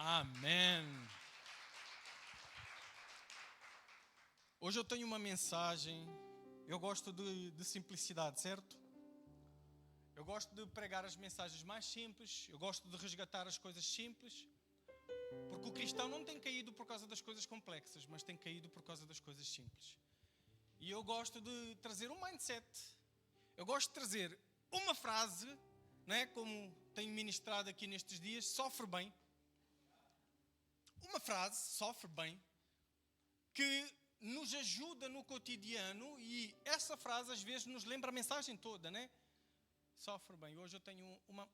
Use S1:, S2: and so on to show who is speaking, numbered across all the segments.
S1: Amém. Hoje eu tenho uma mensagem. Eu gosto de simplicidade, certo? Eu gosto de pregar as mensagens mais simples. Eu gosto de resgatar as coisas simples. Porque o cristão não tem caído por causa das coisas complexas, mas tem caído por causa das coisas simples. E eu gosto de trazer um mindset. Eu gosto de trazer uma frase, né, como tenho ministrado aqui nestes dias, sofre bem. Uma frase, sofre bem, que nos ajuda no cotidiano e essa frase às vezes nos lembra a mensagem toda, né? Sofre bem. Hoje eu tenho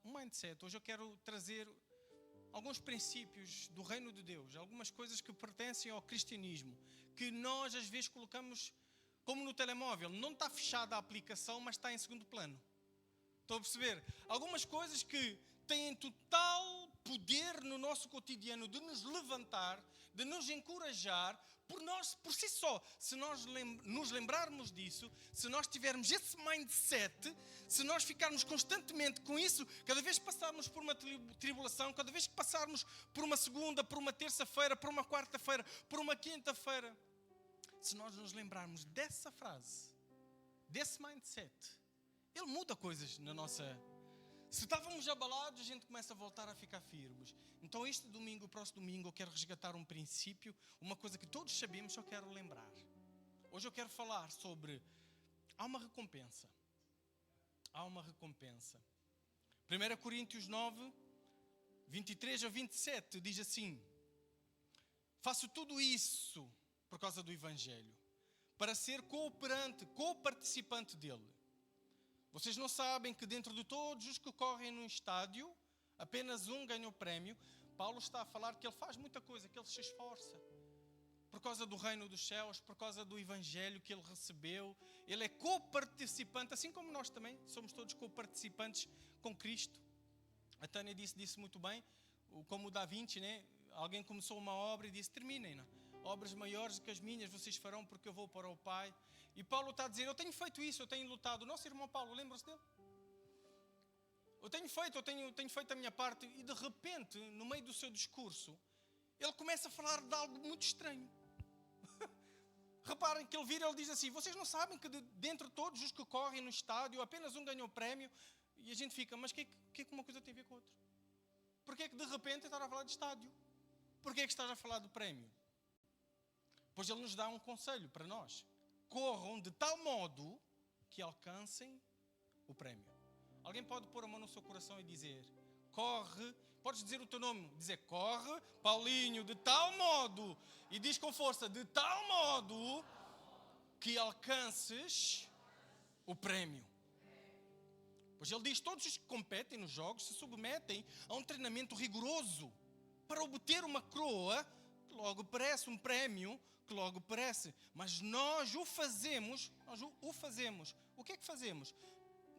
S1: um mindset, hoje eu quero trazer alguns princípios do reino de Deus, algumas coisas que pertencem ao cristianismo, que nós às vezes colocamos como no telemóvel, não está fechada a aplicação, mas está em segundo plano. Estão a perceber? Algumas coisas que têm total poder no nosso cotidiano de nos levantar, de nos encorajar, por si só. Se nós nos lembrarmos disso, se nós tivermos esse mindset, se nós ficarmos constantemente com isso, cada vez que passarmos por uma tribulação, cada vez que passarmos por uma segunda, por uma terça-feira, por uma quarta-feira, por uma quinta-feira, se nós nos lembrarmos dessa frase, desse mindset, ele muda coisas na nossa... Se estávamos abalados, a gente começa a voltar a ficar firmes. Então este domingo, o próximo domingo, eu quero resgatar um princípio, uma coisa que todos sabemos, só quero lembrar. Hoje eu quero falar sobre... Há uma recompensa. Há uma recompensa. 1 Coríntios 9, 23 a 27, diz assim: faço tudo isso por causa do Evangelho, para ser cooperante, co-participante dele. Vocês não sabem que dentro de todos os que correm num estádio, apenas um ganha o prémio? Paulo está a falar que ele faz muita coisa, que ele se esforça. Por causa do reino dos céus, por causa do Evangelho que ele recebeu. Ele é co-participante, assim como nós também, somos todos co-participantes com Cristo. A Tânia disse muito bem, como o Da Vinci, né? Alguém começou uma obra e disse, terminem, não? Obras maiores que as minhas vocês farão porque eu vou para o Pai. E Paulo está a dizer, eu tenho feito isso, eu tenho lutado. O nosso irmão Paulo, lembra-se dele? Eu tenho feito a minha parte. E de repente, no meio do seu discurso, ele começa a falar de algo muito estranho. Reparem que ele diz assim, vocês não sabem que dentre todos os que correm no estádio, apenas um ganhou o prémio? E a gente fica, mas o que é que uma coisa tem a ver com a outra? Porquê é que de repente estás a falar de estádio? Porquê é que estás a falar do prémio? Pois ele nos dá um conselho para nós. Corram de tal modo que alcancem o prémio. Alguém pode pôr a mão no seu coração e dizer, corre, podes dizer o teu nome, dizer, corre, Paulinho, de tal modo, e diz com força, de tal modo que alcances o prémio. Pois ele diz, todos os que competem nos jogos se submetem a um treinamento rigoroso para obter uma coroa que logo parece um prémio, que logo parece. Mas nós o fazemos. O que é que fazemos?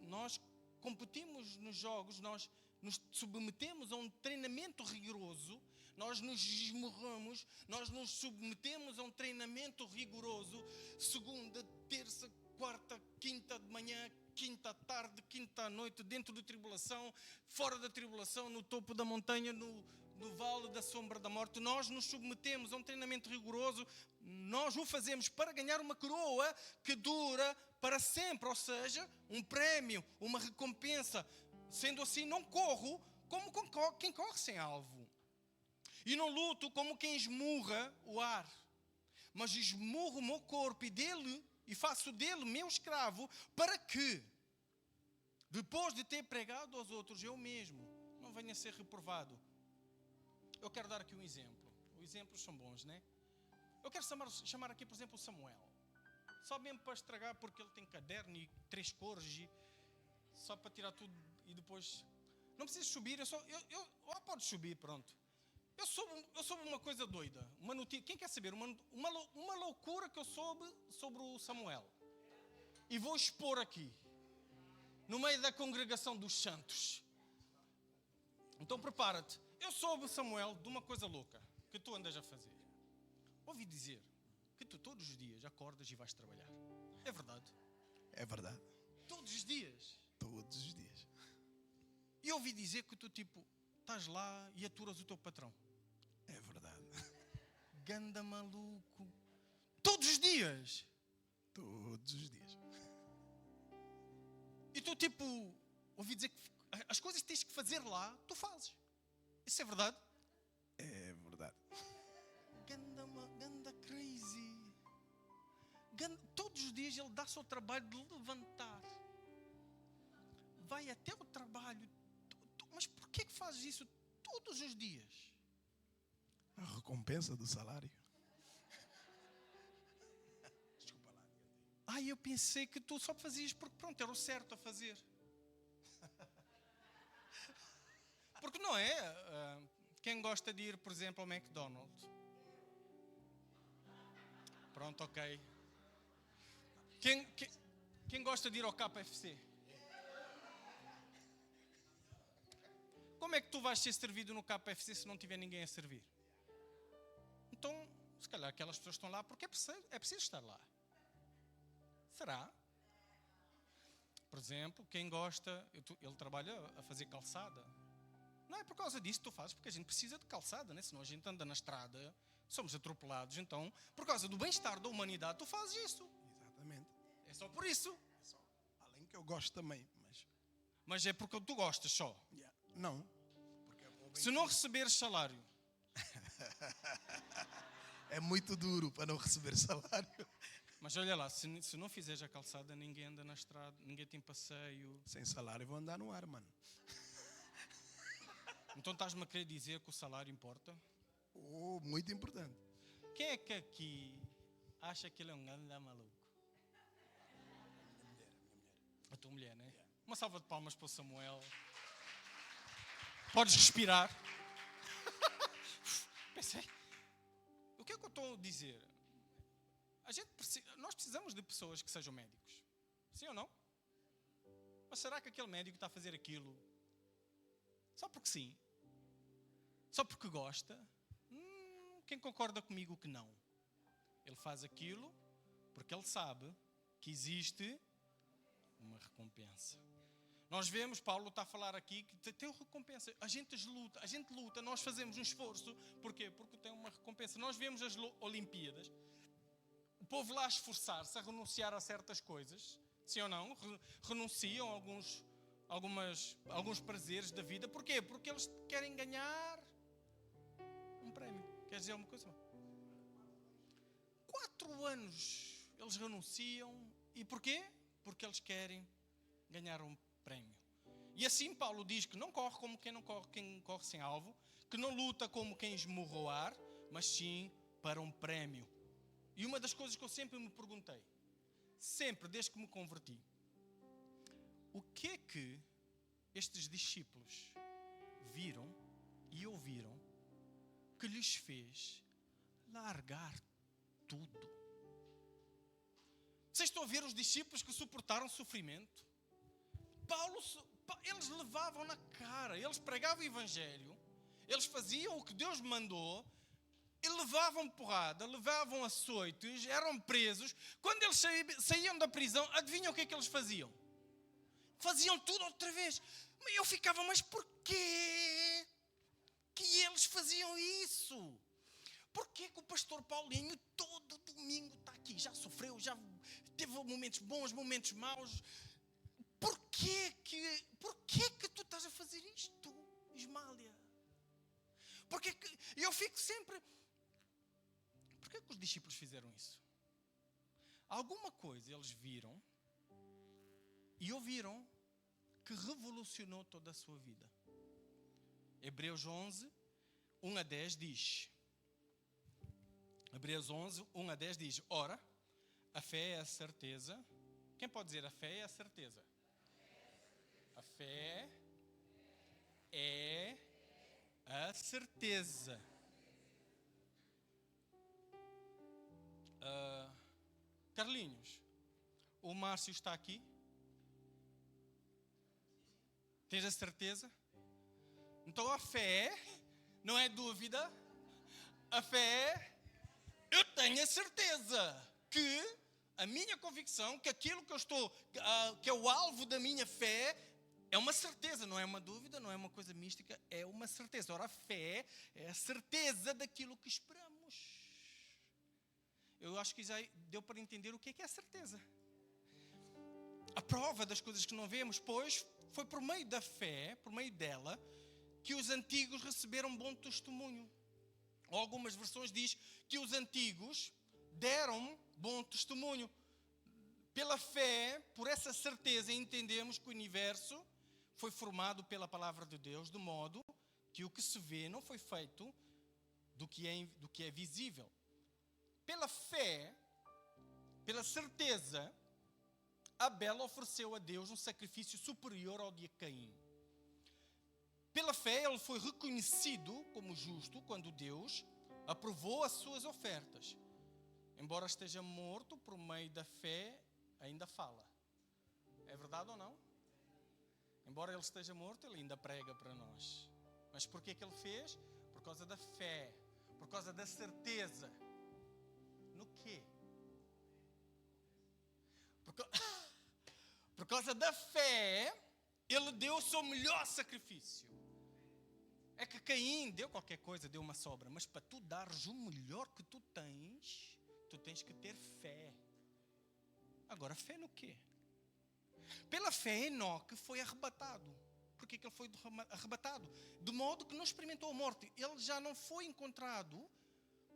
S1: Nós competimos nos jogos, nós nos submetemos a um treinamento rigoroso, nós nos esmurramos, nós nos submetemos a um treinamento rigoroso, segunda, terça, quarta, quinta de manhã, quinta à tarde, quinta à noite, dentro da tribulação, fora da tribulação, no topo da montanha, no vale da sombra da morte. Nós nos submetemos a um treinamento rigoroso, nós o fazemos para ganhar uma coroa que dura para sempre, ou seja, um prémio, uma recompensa. Sendo assim, não corro como quem corre sem alvo. E não luto como quem esmurra o ar, mas esmurro o meu corpo e faço dele meu escravo, para que, depois de ter pregado aos outros, eu mesmo não venha a ser reprovado. Eu quero dar aqui um exemplo. Os exemplos são bons, né? Eu quero chamar aqui, por exemplo, o Samuel. Só mesmo para estragar, porque ele tem caderno e 3 cores, e só para tirar tudo e depois... Não precisa subir, pode subir, pronto. Eu soube uma coisa doida, uma notícia. Quem quer saber? Uma loucura que eu soube sobre o Samuel. E vou expor aqui, no meio da congregação dos santos. Então prepara-te. Eu soube, Samuel, de uma coisa louca que tu andas a fazer. Ouvi dizer que tu todos os dias acordas e vais trabalhar. É verdade?
S2: É verdade.
S1: Todos os dias?
S2: Todos os dias.
S1: E ouvi dizer que tu, estás lá e aturas o teu patrão. Ganda maluco. Todos os dias.
S2: Todos os dias.
S1: E tu tipo, ouvi dizer que as coisas que tens que fazer lá, tu fazes. Isso é verdade?
S2: É verdade.
S1: Ganda crazy. Todos os dias ele dá-se ao trabalho de levantar. Vai até o trabalho. Mas porquê que fazes isso todos os dias?
S2: A recompensa do salário. Desculpa lá.
S1: Eu pensei que tu só fazias porque pronto, era o certo a fazer. Porque não é? Quem gosta de ir, por exemplo, ao McDonald's? Pronto, ok. Quem gosta de ir ao KFC? Como é que tu vais ser servido no KFC se não tiver ninguém a servir? Então, se calhar aquelas pessoas estão lá porque é preciso estar lá. Será? Por exemplo, quem gosta, ele trabalha a fazer calçada. Não é por causa disso que tu fazes, porque a gente precisa de calçada, né? Senão a gente anda na estrada, somos atropelados. Então, por causa do bem-estar da humanidade, tu fazes isso.
S2: Exatamente.
S1: É só por isso.
S2: É só. Além que eu gosto também,
S1: Mas é porque tu gostas só.
S2: Yeah. Não. Porque
S1: se não receberes salário.
S2: É muito duro para não receber salário.
S1: Mas olha lá, se não fizeres a calçada, ninguém anda na estrada, ninguém tem passeio.
S2: Sem salário vou andar no ar, mano.
S1: Então estás-me a querer dizer que o salário importa?
S2: Oh, muito importante.
S1: Quem é que aqui acha que ele é um grande maluco?
S2: Minha mulher.
S1: A tua mulher, né?
S2: Yeah.
S1: Uma salva de palmas para o Samuel. Podes respirar. Pensei, o que é que eu estou a dizer? Nós precisamos de pessoas que sejam médicos. Sim ou não? Mas será que aquele médico está a fazer aquilo só porque sim? Só porque gosta? Quem concorda comigo que não? Ele faz aquilo porque ele sabe que existe uma recompensa. Nós vemos, Paulo está a falar aqui, que tem uma recompensa. A gente luta, nós fazemos um esforço. Porquê? Porque tem uma recompensa. Nós vemos as Olimpíadas, o povo lá a esforçar-se, a renunciar a certas coisas, sim ou não? Renunciam a alguns prazeres da vida. Porquê? Porque eles querem ganhar um prémio. Queres dizer alguma coisa? 4 anos eles renunciam. E porquê? Porque eles querem ganhar um prémio. E assim Paulo diz que não corre como quem corre sem alvo, que não luta como quem esmurra o ar, mas sim para um prémio. E uma das coisas que eu sempre me perguntei, sempre desde que me converti, o que é que estes discípulos viram e ouviram que lhes fez largar tudo? Vocês estão a ver os discípulos que suportaram sofrimento? Eles levavam na cara, eles pregavam o evangelho, eles faziam o que Deus mandou, e levavam porrada, levavam açoites, eram presos. Quando eles saíam da prisão, adivinham o que é que eles faziam? Faziam tudo outra vez. Eu ficava, mas porquê que eles faziam isso? Porquê que o pastor Paulinho todo domingo está aqui? Já sofreu, já teve momentos bons, momentos maus. Porquê que tu estás a fazer isto, Ismália? Porquê que eu fico sempre... Porquê que os discípulos fizeram isso? Alguma coisa eles viram e ouviram que revolucionou toda a sua vida. Hebreus 11, 1 a 10 diz... Hebreus 11, 1 a 10 diz: ora, a fé é a certeza. Quem pode dizer a fé é a certeza? A fé é a certeza. Carlinhos, o Márcio está aqui? Tens a certeza? Então a fé não é dúvida. A fé, eu tenho a certeza que a minha convicção, que aquilo que eu estou, que é o alvo da minha fé, é uma certeza, não é uma dúvida, não é uma coisa mística, é uma certeza. Ora, a fé é a certeza daquilo que esperamos. Eu acho que já deu para entender o que é a certeza. A prova das coisas que não vemos, pois, foi por meio da fé, por meio dela, que os antigos receberam bom testemunho. Ou algumas versões diz que os antigos deram bom testemunho. Pela fé, por essa certeza, entendemos que o universo foi formado pela palavra de Deus, de modo que o que se vê não foi feito do que é visível. Pela fé, pela certeza, Abel ofereceu a Deus um sacrifício superior ao de Caim. Pela fé, ele foi reconhecido como justo quando Deus aprovou as suas ofertas. Embora esteja morto, por meio da fé, ainda fala. É verdade ou não? Embora ele esteja morto, ele ainda prega para nós. Mas por que ele fez? Por causa da fé, por causa da certeza. No quê? Por causa da fé, ele deu o seu melhor sacrifício. É que Caim deu qualquer coisa, deu uma sobra. Mas para tu dares o melhor que tu tens que ter fé. Agora, fé no quê? Pela fé, Enoque foi arrebatado. Por que ele foi arrebatado? De modo que não experimentou a morte. Ele já não foi encontrado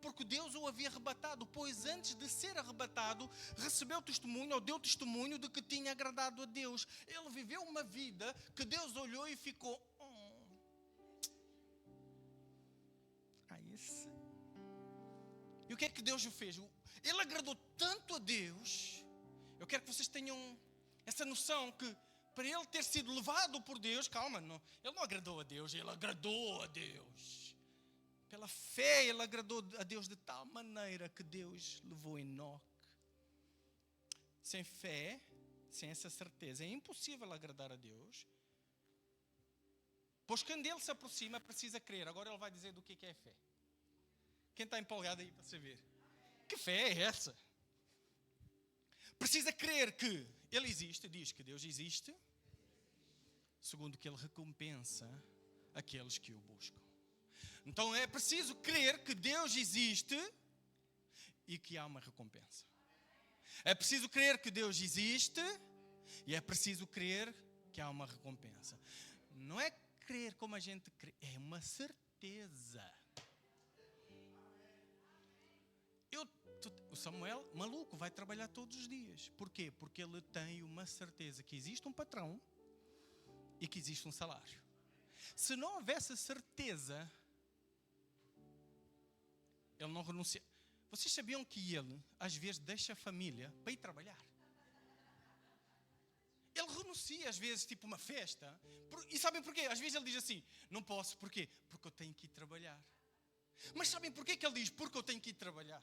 S1: porque Deus o havia arrebatado. Pois antes de ser arrebatado, recebeu testemunho, ou deu testemunho de que tinha agradado a Deus. Ele viveu uma vida que Deus olhou e ficou... E o que é que Deus o fez? Ele agradou tanto a Deus. Eu quero que vocês tenham essa noção que para ele ter sido levado por Deus, calma, não, ele não agradou a Deus, ele agradou a Deus. Pela fé ele agradou a Deus de tal maneira que Deus levou Enoque. Sem fé, sem essa certeza, é impossível agradar a Deus. Pois quando ele se aproxima, precisa crer. Agora ele vai dizer do que é fé. Quem está empolgado aí para saber? Que fé é essa? Precisa crer que Ele existe, diz que Deus existe, segundo que Ele recompensa aqueles que o buscam. Então é preciso crer que Deus existe e que há uma recompensa. É preciso crer que Deus existe e é preciso crer que há uma recompensa. Não é crer como a gente crê, é uma certeza. O Samuel, maluco, vai trabalhar todos os dias. Porquê? Porque ele tem uma certeza que existe um patrão e que existe um salário. Se não houvesse certeza, ele não renuncia. Vocês sabiam que ele, às vezes, deixa a família para ir trabalhar? Ele renuncia, às vezes, tipo uma festa. E sabem porquê? Às vezes ele diz assim, não posso, porquê? Porque eu tenho que ir trabalhar. Mas sabem porquê que ele diz, porque eu tenho que ir trabalhar?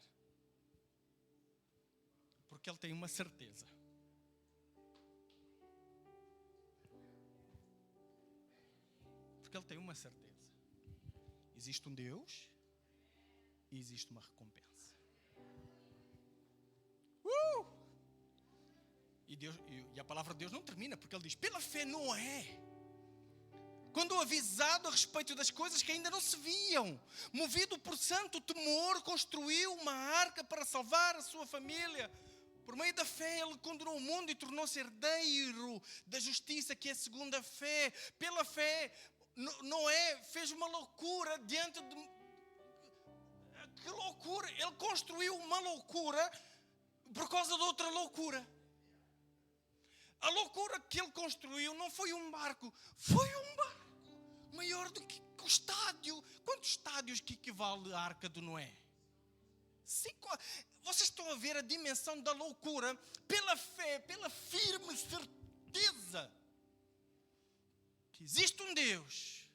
S1: Porque ele tem uma certeza. Porque ele tem uma certeza. Existe um Deus e existe uma recompensa. E a palavra de Deus não termina, porque ele diz, pela fé Noé, quando avisado a respeito das coisas que ainda não se viam, movido por santo temor, construiu uma arca para salvar a sua família. Por meio da fé, ele condenou o mundo e tornou-se herdeiro da justiça, que é segundo a fé. Pela fé, Noé fez uma loucura diante de... Que loucura! Ele construiu uma loucura por causa de outra loucura. A loucura que ele construiu não foi um barco, foi um barco maior do que o estádio. Quantos estádios que equivale à arca de Noé? 5. Vocês estão a ver a dimensão da loucura? Pela fé, pela firme certeza que existe um Deus,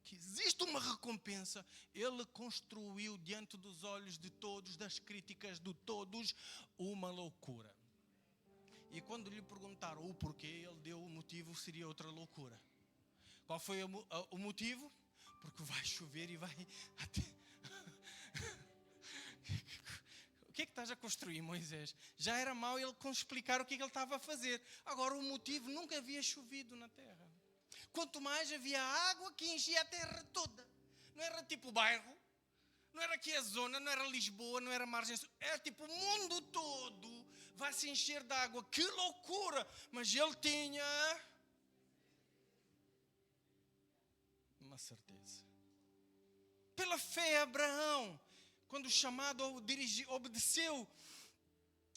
S1: que existe uma recompensa, ele construiu diante dos olhos de todos, das críticas de todos, uma loucura. E quando lhe perguntaram o porquê, ele deu o motivo, seria outra loucura. Qual foi o motivo? Porque vai chover e vai... O que é que estás a construir, Moisés? Já era mau ele explicar o que é que ele estava a fazer. Agora o motivo, nunca havia chovido na terra. Quanto mais havia água que enchia a terra toda. Não era tipo o bairro. Não era aqui a zona, não era Lisboa, não era margem sul. Era tipo o mundo todo vai se encher de água. Que loucura! Mas ele tinha uma certeza. Pela fé, Abraão, quando chamado, obedeceu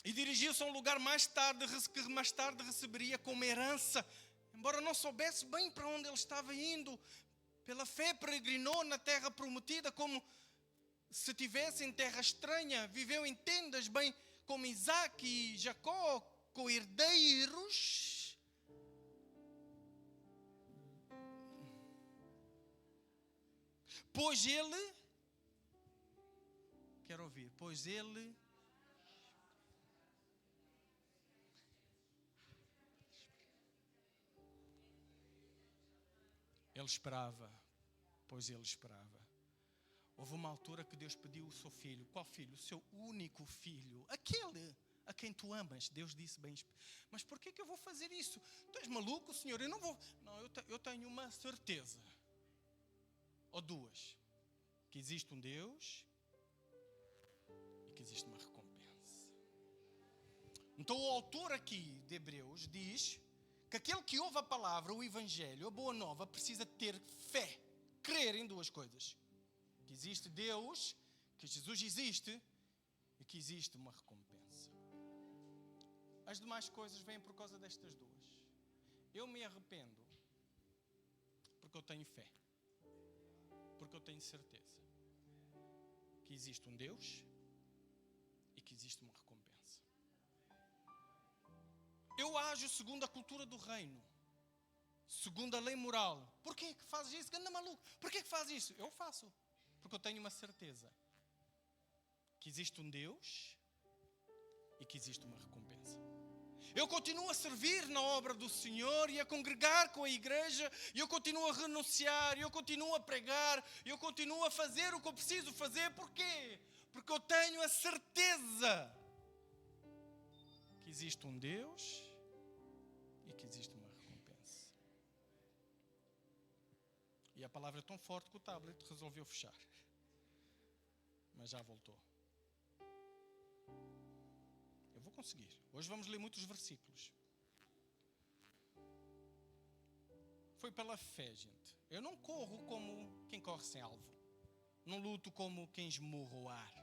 S1: e dirigiu-se a um lugar que mais tarde receberia como herança. Embora não soubesse bem para onde ele estava indo, pela fé peregrinou na terra prometida como se estivesse em terra estranha. Viveu em tendas, bem como Isaac e Jacó, co-herdeiros. Pois ele, quero ouvir, pois ele esperava, pois ele esperava. Houve uma altura que Deus pediu o seu filho. Qual filho? O seu único filho. Aquele a quem tu amas. Deus disse bem, mas por que eu vou fazer isso? Tu és maluco, Senhor? Eu não vou. Não, eu tenho uma certeza. Ou duas. Que existe um Deus e que existe uma recompensa. Então o autor aqui de Hebreus diz que aquele que ouve a palavra, o Evangelho, a boa nova, precisa ter fé. Crer em duas coisas. Que existe Deus, que Jesus existe e que existe uma recompensa. As demais coisas vêm por causa destas duas. Eu me arrependo porque eu tenho fé. Porque eu tenho certeza que existe um Deus e que existe uma recompensa. Eu ajo segundo a cultura do reino, segundo a lei moral. Por que fazes isso? Ganda maluco. Por que fazes isso? Eu faço. Porque eu tenho uma certeza que existe um Deus e que existe uma recompensa. Eu continuo a servir na obra do Senhor e a congregar com a igreja, e eu continuo a renunciar, e eu continuo a pregar, e eu continuo a fazer o que eu preciso fazer. Por quê? Porque eu tenho a certeza que existe um Deus e que existe uma recompensa. E a palavra é tão forte que o tablet resolveu fechar. Mas já voltou. Eu vou conseguir. Hoje vamos ler muitos versículos. Foi pela fé, gente. Eu não corro como quem corre sem alvo. Não luto como quem esmurra o ar.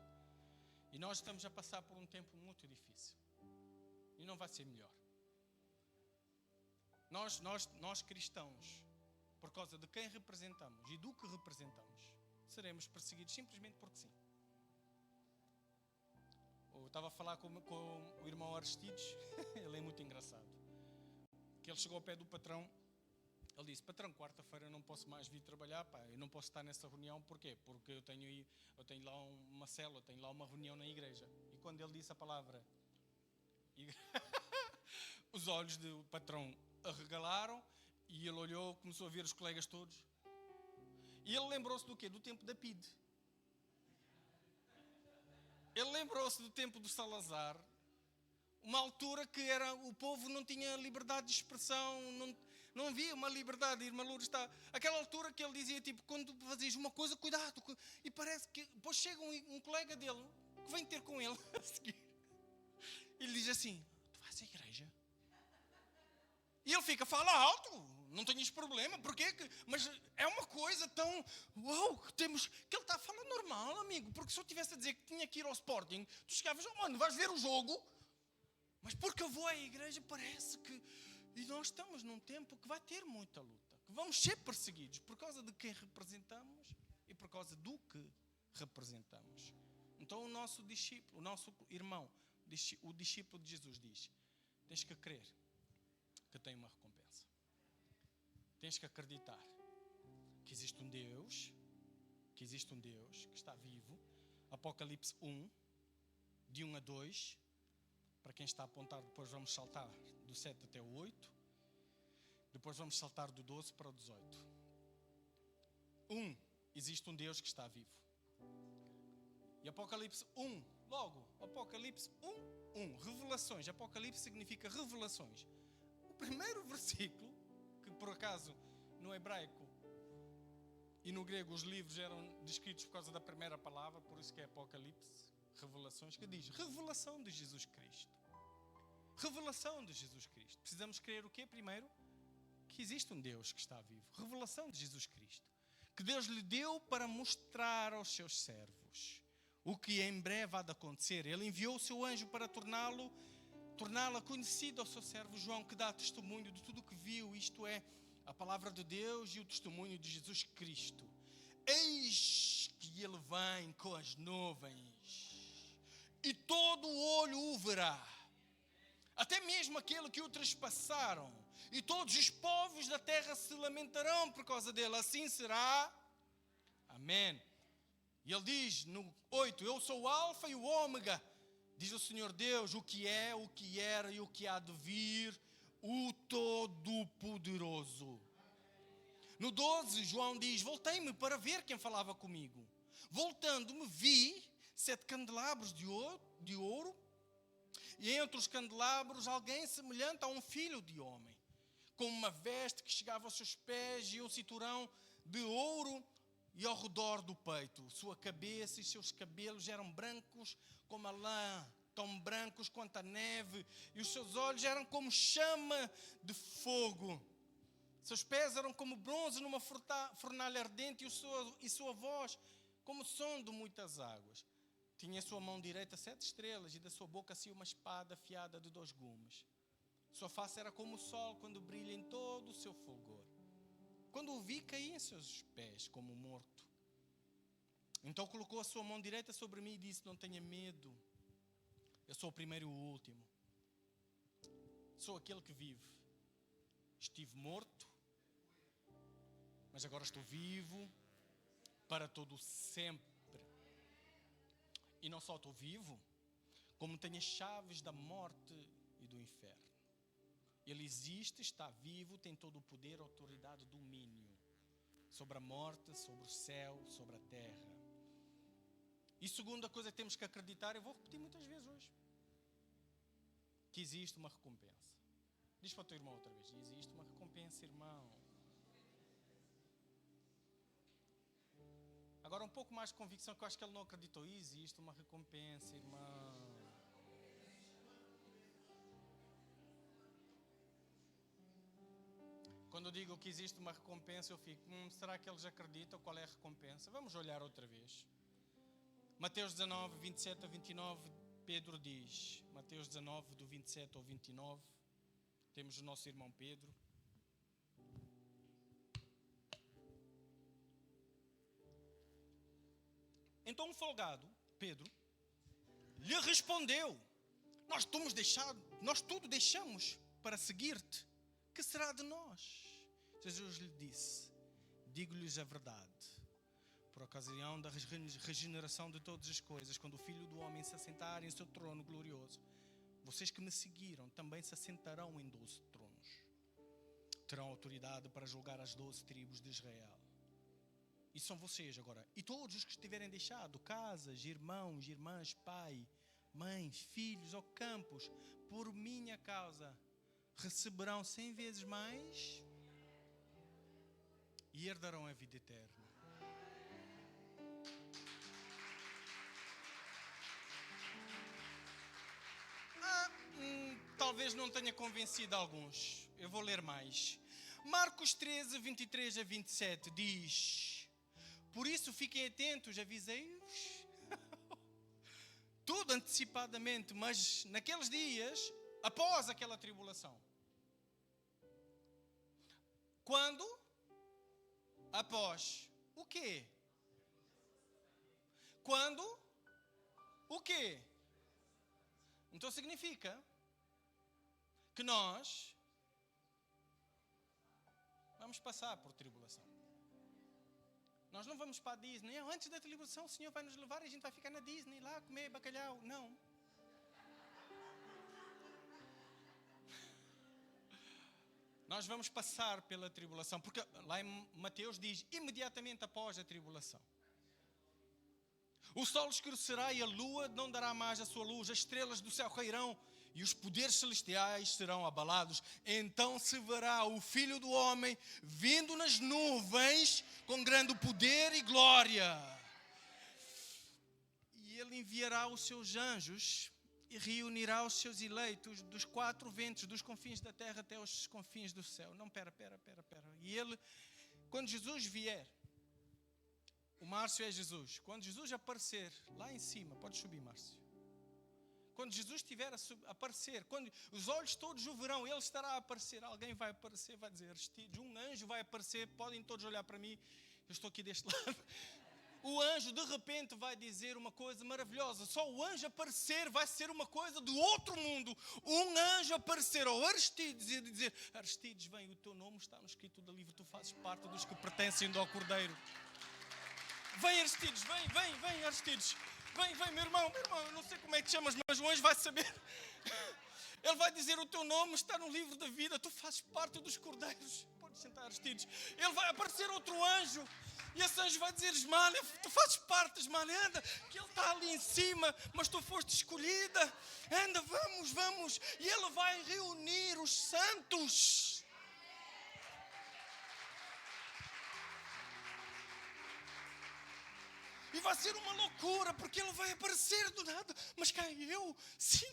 S1: E nós estamos a passar por um tempo muito difícil. E não vai ser melhor. Nós cristãos, por causa de quem representamos e do que representamos, seremos perseguidos simplesmente porque sim. Eu estava a falar com o irmão Aristides, ele é muito engraçado. Que ele chegou ao pé do patrão, ele disse: patrão, quarta-feira eu não posso mais vir trabalhar, pá, eu não posso estar nessa reunião. Porquê? Porque eu tenho lá uma célula, eu tenho lá uma reunião na igreja. E quando ele disse a palavra, os olhos do patrão arregalaram e ele olhou, começou a ver os colegas todos. E ele lembrou-se do quê? Do tempo da PIDE. Ele lembrou-se do tempo do Salazar, uma altura que o povo não tinha liberdade de expressão, não havia uma liberdade. Irmã Lourdes está. Aquela altura que ele dizia, tipo, quando tu fazias uma coisa, cuidado. E parece que depois chega um colega dele que vem ter com ele a seguir. E ele diz assim: tu vais à igreja? E ele fica: fala alto, não tenhas problema, porquê? Mas é uma coisa tão... Uau, que ele está a falar normal, amigo. Porque se eu tivesse a dizer que tinha que ir ao Sporting, tu chegavas: mano, vais ver o jogo? Mas porque eu vou à igreja parece que... E nós estamos num tempo que vai ter muita luta. Que vamos ser perseguidos por causa de quem representamos e por causa do que representamos. Então o nosso discípulo, o nosso irmão, o discípulo de Jesus diz: tens que crer que tem uma recompensa. Tens que acreditar que existe um Deus, que está vivo. Apocalipse 1, de 1 a 2, para quem está a apontar, depois vamos saltar do 7 até o 8, depois vamos saltar do 12 para o 18. 1, existe um Deus que está vivo. E Apocalipse 1, logo, Apocalipse 1, revelações. Apocalipse significa revelações. O primeiro versículo, que por acaso no hebraico E no grego os livros eram descritos por causa da primeira palavra, por isso que é Apocalipse, Revelações, que diz revelação de Jesus Cristo. Revelação de Jesus Cristo. Precisamos crer o quê primeiro? Que existe um Deus que está vivo. Revelação de Jesus Cristo. Que Deus lhe deu para mostrar aos seus servos o que em breve há de acontecer. Ele enviou o seu anjo para torná-la conhecida ao seu servo João, que dá testemunho de tudo o que viu, isto é, a palavra de Deus e o testemunho de Jesus Cristo. Eis que ele vem com as nuvens, e todo o olho o verá, até mesmo aquele que o trespassaram, e todos os povos da terra se lamentarão por causa dele. Assim será. Amém. E ele diz no 8, eu sou o Alfa e o Ômega, diz o Senhor Deus, o que é, o que era e o que há de vir, o Todo-Poderoso. No 12, João diz, voltei-me para ver quem falava comigo. Voltando-me, vi 7 candelabros de ouro, e entre os candelabros alguém semelhante a um filho de homem, com uma veste que chegava aos seus pés e um cinturão de ouro e ao redor do peito. Sua cabeça e seus cabelos eram brancos como a lã, tão brancos quanto a neve, e os seus olhos eram como chama de fogo. Seus pés eram como bronze numa fornalha ardente, e sua voz como som de muitas águas. Tinha em sua mão direita 7 estrelas, e da sua boca saía uma espada afiada de 2 gumes. Sua face era como o sol quando brilha em todo o seu fulgor. Quando o vi, caí em seus pés como morto. Então colocou a sua mão direita sobre mim e disse, não tenha medo. Eu sou o primeiro e o último. Sou aquele que vive. Estive morto, mas agora estou vivo para todo sempre. E não só estou vivo, como tenho as chaves da morte e do inferno. Ele existe, está vivo, tem todo o poder, autoridade, domínio sobre a morte, sobre o céu, sobre a terra. E segunda coisa que temos que acreditar, eu vou repetir muitas vezes hoje, que existe uma recompensa. Diz para o teu irmão outra vez, existe uma recompensa, irmão. Agora um pouco mais de convicção, que eu acho que ele não acreditou. Existe uma recompensa, irmão. Quando eu digo que existe uma recompensa, eu fico, será que eles acreditam? Qual é a recompensa? Vamos olhar outra vez. Mateus 19, 27 a 29, Pedro diz, Mateus 19, do 27 ao 29, temos o nosso irmão Pedro. Então o folgado, Pedro, lhe respondeu, nós tudo deixamos para seguir-te, que será de nós? Jesus lhe disse, digo-lhes a verdade, por ocasião da regeneração de todas as coisas, quando o Filho do Homem se assentar em seu trono glorioso, vocês que me seguiram também se assentarão em 12 tronos. Terão autoridade para julgar as 12 tribos de Israel. E são vocês agora. E todos os que tiverem deixado casas, irmãos, irmãs, pai, mãe, filhos ou campos, por minha causa, receberão 100 vezes mais e herdarão a vida eterna. Talvez não tenha convencido alguns. Eu vou ler mais. Marcos 13, 23 a 27 diz, por isso fiquem atentos, avisei-vos, tudo antecipadamente, mas naqueles dias, após aquela tribulação. Quando? Após. O quê? Quando? O quê? Então significa que nós vamos passar por tribulação. Nós não vamos para a Disney. Antes da tribulação o Senhor vai nos levar e a gente vai ficar na Disney lá comer bacalhau. Não. Nós vamos passar pela tribulação, porque lá em Mateus diz, imediatamente após a tribulação. O sol escurecerá e a lua não dará mais a sua luz, as estrelas do céu cairão e os poderes celestiais serão abalados. Então se verá o Filho do Homem vindo nas nuvens com grande poder e glória. E ele enviará os seus anjos e reunirá os seus eleitos dos 4 ventos, dos confins da terra até os confins do céu. Não, pera. E ele, quando Jesus vier, o Márcio é Jesus. Quando Jesus aparecer lá em cima, pode subir, Márcio. Quando Jesus estiver a aparecer, quando os olhos todos o verão, ele estará a aparecer. Alguém vai aparecer, vai dizer Aristides. Um anjo vai aparecer, podem todos olhar para mim. Eu estou aqui deste lado. O anjo de repente vai dizer uma coisa maravilhosa. Só o anjo aparecer vai ser uma coisa do outro mundo. Um anjo aparecer ao Aristides e dizer: Aristides, vem, o teu nome está no escrito do livro. Tu fazes parte dos que pertencem ao Cordeiro. Vem, Aristides, vem, Aristides. Vem, meu irmão, eu não sei como é que te chamas, mas o anjo vai saber. Ele vai dizer: o teu nome está no livro da vida, tu fazes parte dos cordeiros. Podes sentar, Aristides. Ele vai aparecer outro anjo, e esse anjo vai dizer: Ismália, tu fazes parte, Ismália, anda, que ele está ali em cima, mas tu foste escolhida. Anda, vamos. E ele vai reunir os santos. E vai ser uma loucura, porque ele vai aparecer do nada. Mas quem? Eu? Sim,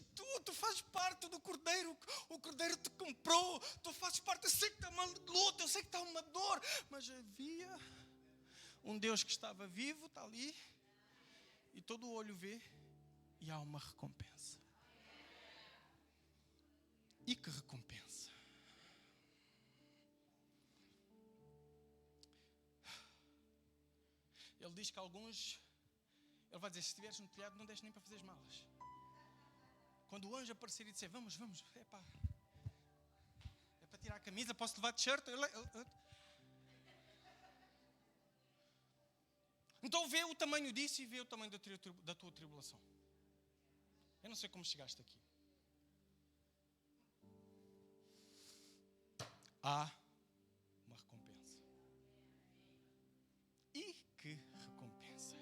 S1: tu fazes parte do Cordeiro. O Cordeiro te comprou. Tu fazes parte. Eu sei que está uma luta, eu sei que está uma dor. Mas havia um Deus que estava vivo, está ali. E todo o olho vê. E há uma recompensa. E que recompensa? Ele diz que alguns, ele vai dizer: se estiveres no telhado, não deixes nem para fazer as malas. Quando o anjo aparecer e disser: vamos, é para tirar a camisa, posso levar t-shirt? Então vê o tamanho disso e vê o tamanho da tua tribulação. Eu não sei como chegaste aqui. Há uma recompensa. E que recompensa é?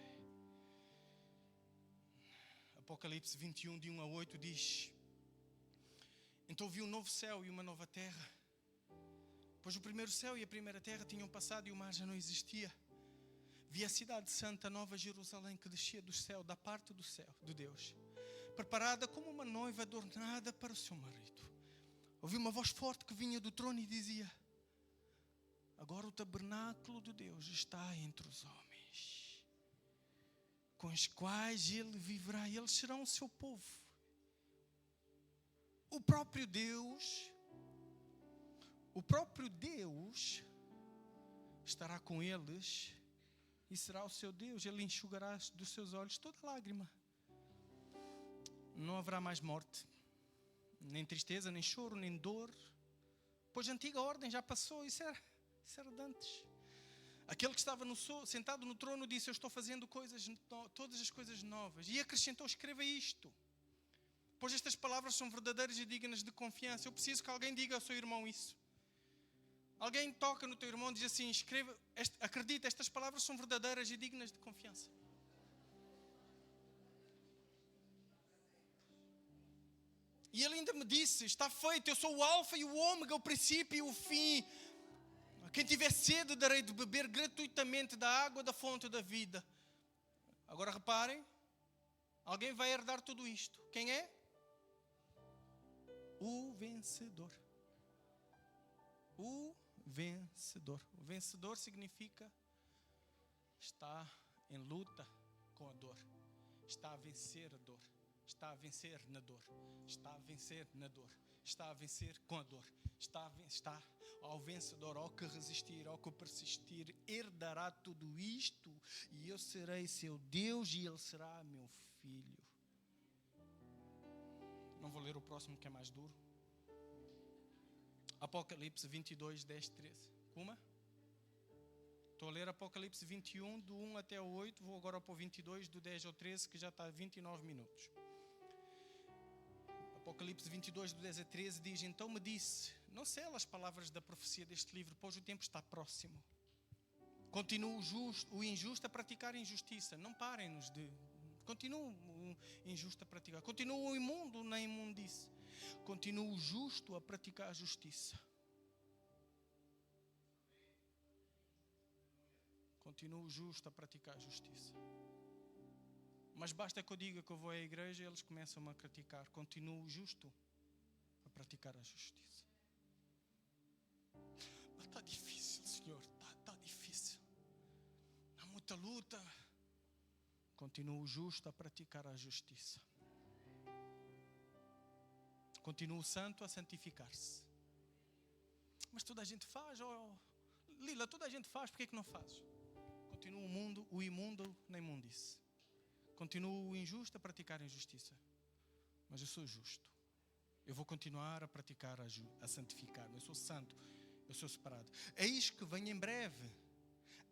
S1: Apocalipse 21, de 1 a 8 diz: então vi um novo céu e uma nova terra, pois o primeiro céu e a primeira terra tinham passado e o mar já não existia. Vi a cidade santa, Nova Jerusalém, que descia do céu, da parte do céu, de Deus, preparada como uma noiva adornada para o seu marido. Ouvi uma voz forte que vinha do trono e dizia: agora o tabernáculo de Deus está entre os homens, com os quais ele viverá, e eles serão o seu povo. O próprio Deus estará com eles e será o seu Deus. Ele enxugará dos seus olhos toda lágrima. Não haverá mais morte, nem tristeza, nem choro, nem dor, pois a antiga ordem já passou. Isso era de antes. Aquele que estava sentado no trono disse: eu estou fazendo todas as coisas novas. E acrescentou: escreva isto, pois estas palavras são verdadeiras e dignas de confiança. Eu preciso que alguém diga ao seu irmão isso. Alguém toca no teu irmão e diz assim: escreva, acredita, estas palavras são verdadeiras e dignas de confiança. E ele ainda me disse: está feito, eu sou o alfa e o ômega, o princípio e o fim. Quem tiver sede, darei de beber gratuitamente da água da fonte da vida. Agora reparem, alguém vai herdar tudo isto. Quem é? O vencedor. O vencedor. O vencedor significa está em luta com a dor. Está a vencer a dor. Está a vencer na dor. Está a vencer na dor. Está a vencer com a dor. Está ao vencedor, ao que resistir, ao que persistir, herdará tudo isto, e eu serei seu Deus e ele será meu filho. Não vou ler o próximo, que é mais duro. Apocalipse 22, 10, 13. Como? Estou a ler Apocalipse 21, do 1 até o 8. Vou agora para o 22, do 10 ao 13, que já está a 29 minutos. Apocalipse 22, do 10 a 13 diz: então me disse: não sela as palavras da profecia deste livro, pois o tempo está próximo. Continua o injusto a praticar injustiça. Não parem-nos de Continua o injusto a praticar. Continua o imundo na imundice. Continua o justo a praticar a justiça. Continua o justo a praticar a justiça. Mas basta que eu diga que eu vou à igreja e eles começam a criticar. Continua o justo a praticar a justiça. Mas está difícil, Senhor. Está difícil. Há muita luta. Continua o justo a praticar a justiça. Continua o santo a santificar-se. Mas toda a gente faz. Lila, toda a gente faz. Por que não faz? Continua o imundo na imundice. Continua o injusto a praticar a injustiça. Mas eu sou justo. Eu vou continuar a praticar a santificar-me. Eu sou santo. Eu sou separado. Eis que venho em breve.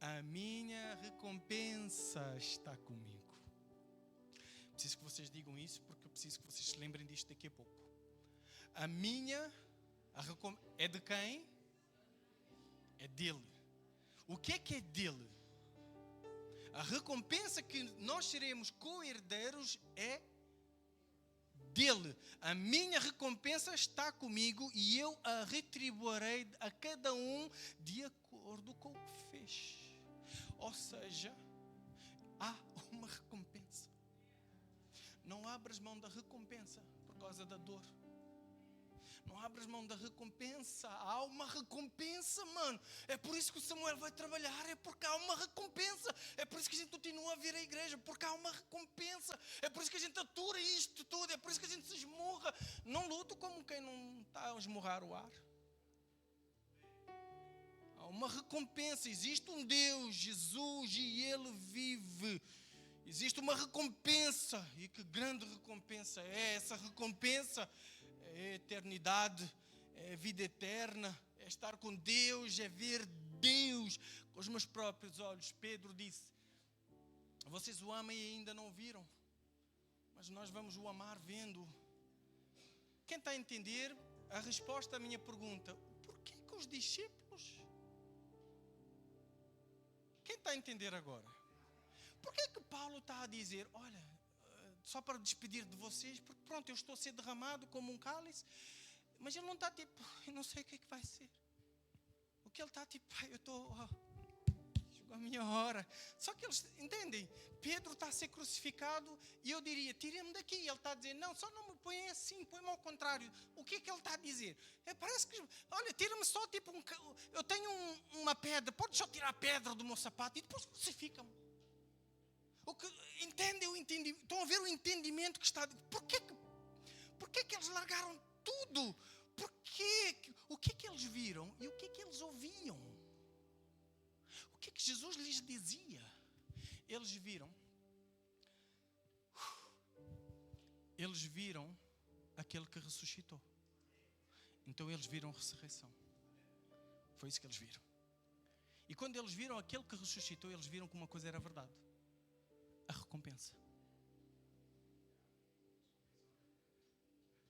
S1: A minha recompensa está comigo. Preciso que vocês digam isso, porque eu preciso que vocês se lembrem disto daqui a pouco. É de quem? É dele. O que é dele? A recompensa que nós seremos co-herdeiros é dele. A minha recompensa está comigo e eu a retribuirei a cada um de acordo com o que fez. Ou seja, há uma recompensa. Não abras mão da recompensa por causa da dor. Não abras mão da recompensa. Há uma recompensa, mano. É por isso que o Samuel vai trabalhar. É porque há uma recompensa. É por isso que a gente continua a vir à igreja. Porque há uma recompensa. É por isso que a gente atura isto tudo. É por isso que a gente se esmurra. Não luto como quem não está a esmurrar o ar. Há uma recompensa. Existe um Deus, Jesus, e Ele vive. Existe uma recompensa. E que grande recompensa é essa recompensa? É a eternidade, é a vida eterna, é estar com Deus, é ver Deus com os meus próprios olhos. Pedro disse: vocês o amam e ainda não o viram, mas nós vamos o amar vendo. Quem está a entender a resposta à minha pergunta? Porquê que os discípulos? Quem está a entender agora? Porquê que Paulo está a dizer: olha, só para despedir de vocês, porque pronto, eu estou a ser derramado como um cálice, mas ele não está tipo, eu não sei o que é que vai ser. O que ele está tipo, eu estou, chegou a minha hora. Só que eles entendem, Pedro está a ser crucificado e eu diria, tirem-me daqui. Ele está a dizer, não, só não me põe assim, põe-me ao contrário. O que é que ele está a dizer? Parece que, olha, tira-me só tipo, eu tenho uma pedra, pode só tirar a pedra do meu sapato e depois crucifica-me. Estão a ver o entendimento que está. Porquê que eles largaram tudo? O que é que eles viram e o que é que eles ouviam? O que é que Jesus lhes dizia? Eles viram aquele que ressuscitou. Então eles viram ressurreição. Foi isso que eles viram. E quando eles viram aquele que ressuscitou, eles viram que uma coisa era verdade. A recompensa.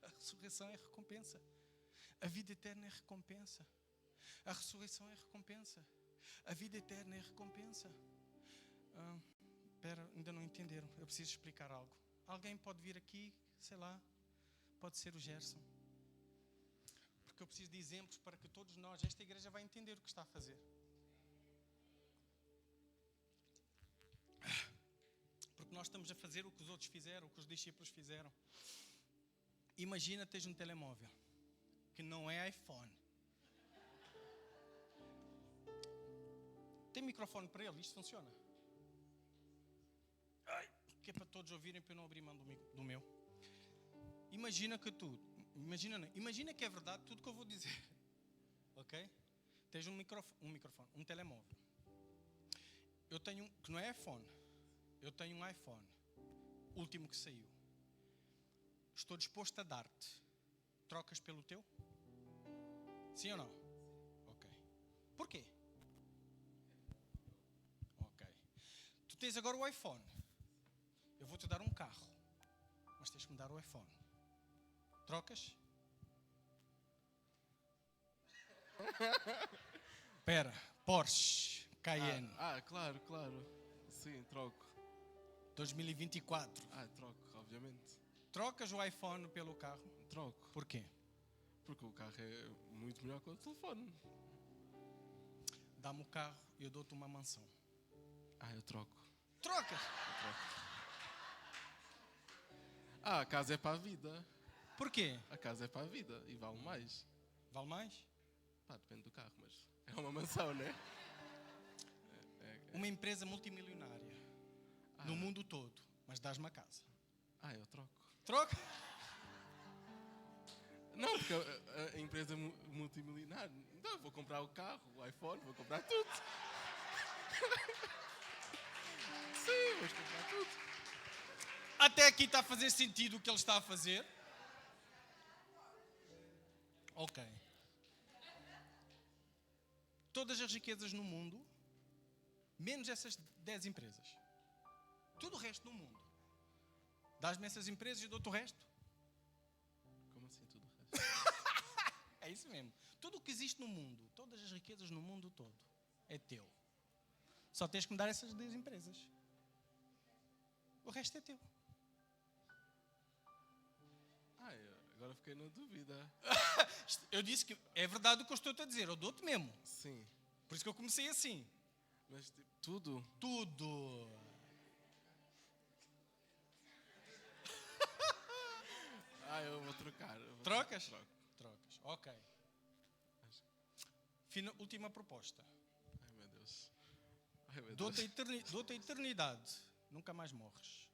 S1: A ressurreição é recompensa. A vida eterna é recompensa. A ressurreição é recompensa. A vida eterna é recompensa. Espera, ainda não entenderam. Eu preciso explicar algo. Alguém pode vir aqui, sei lá, pode ser o Gerson. Porque eu preciso de exemplos para que todos nós, esta igreja vai entender o que está a fazer. Porque nós estamos a fazer o que os outros fizeram, o que os discípulos fizeram. Imagina teres um telemóvel que não é iPhone. Tem microfone para ele? Isto funciona? Que é para todos ouvirem, para eu não abrir mão do meu. Imagina que é verdade tudo que eu vou dizer. Ok? Tens um microfone, um telemóvel. Eu tenho que não é iPhone. Eu tenho um iPhone, último que saiu. Estou disposto a dar-te. Trocas pelo teu? Sim ou não? Ok. Porquê? Ok. Tu tens agora o iPhone. Eu vou-te dar um carro, mas tens que me dar o iPhone. Trocas? Espera, Porsche Cayenne.
S3: Claro. Sim, troco.
S1: 2024.
S3: Troco, obviamente.
S1: Trocas o iPhone pelo carro?
S3: Troco.
S1: Por quê?
S3: Porque o carro é muito melhor que o telefone.
S1: Dá-me o carro e eu dou-te uma mansão.
S3: Eu troco.
S1: Trocas!
S3: A casa é para a vida.
S1: Por quê?
S3: A casa é para a vida e vale mais.
S1: Vale mais?
S3: Depende do carro, mas é uma mansão, né?
S1: Uma empresa multimilionária no mundo todo, mas dás-me a casa.
S3: Eu troco.
S1: Troca?
S3: Não, porque a empresa multimilionária. Não, vou comprar o carro, o iPhone, vou comprar tudo. Sim, vou comprar tudo.
S1: Até aqui está a fazer sentido o que ele está a fazer? Ok. Todas as riquezas no mundo, menos essas 10 empresas. Tudo o resto no mundo. Dás-me essas empresas e dou-te o resto?
S3: Como assim tudo o resto?
S1: É isso mesmo. Tudo o que existe no mundo, todas as riquezas no mundo todo, é teu. Só tens que me dar essas 10 empresas. O resto é teu.
S3: Agora fiquei na dúvida.
S1: Eu disse que é verdade o que eu estou a dizer. Eu dou-te mesmo.
S3: Sim.
S1: Por isso que eu comecei assim.
S3: Mas tipo, tudo?
S1: Tudo.
S3: Eu vou trocar.
S1: Trocas?
S3: Troco.
S1: Trocas. Ok. Última proposta.
S3: Meu Deus. Meu
S1: Dou-te
S3: Deus.
S1: a eternidade. Nunca mais morres.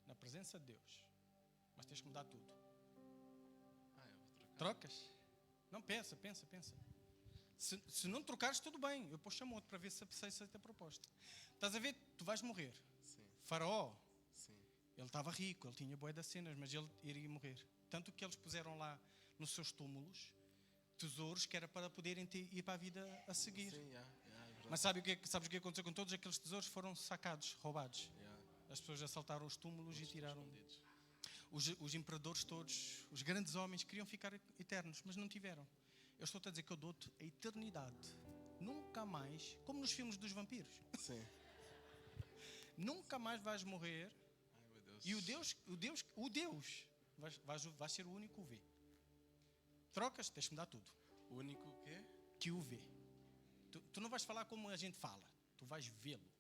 S1: Na presença de Deus. Mas tens que me dar tudo.
S3: Eu vou trocar.
S1: Trocas? Não, pensa. Se não trocares, tudo bem. Eu depois chamo outro para ver se aceita a proposta. Estás a ver? Tu vais morrer.
S3: Sim.
S1: Faraó.
S3: Sim.
S1: Ele estava rico, ele tinha bué das cenas, mas ele iria morrer. Tanto que eles puseram lá nos seus túmulos tesouros que era para poderem ir para a vida a seguir.
S3: Sim, é verdade.
S1: Mas sabes o que aconteceu com todos aqueles tesouros? Foram sacados, roubados.
S3: Yeah.
S1: As pessoas assaltaram os túmulos e tiraram.
S3: Escondidos.
S1: Os imperadores todos, os grandes homens, queriam ficar eternos, mas não tiveram. Eu estou-te a dizer que eu dou-te a eternidade. Nunca mais, como nos filmes dos vampiros.
S3: Sim.
S1: Nunca mais vais morrer.
S3: Meu Deus.
S1: E o Deus vai ser o único que o vê. Trocas, tens que me dar tudo.
S3: O único quê?
S1: Que o vê. Tu não vais falar como a gente fala. Tu vais vê-lo.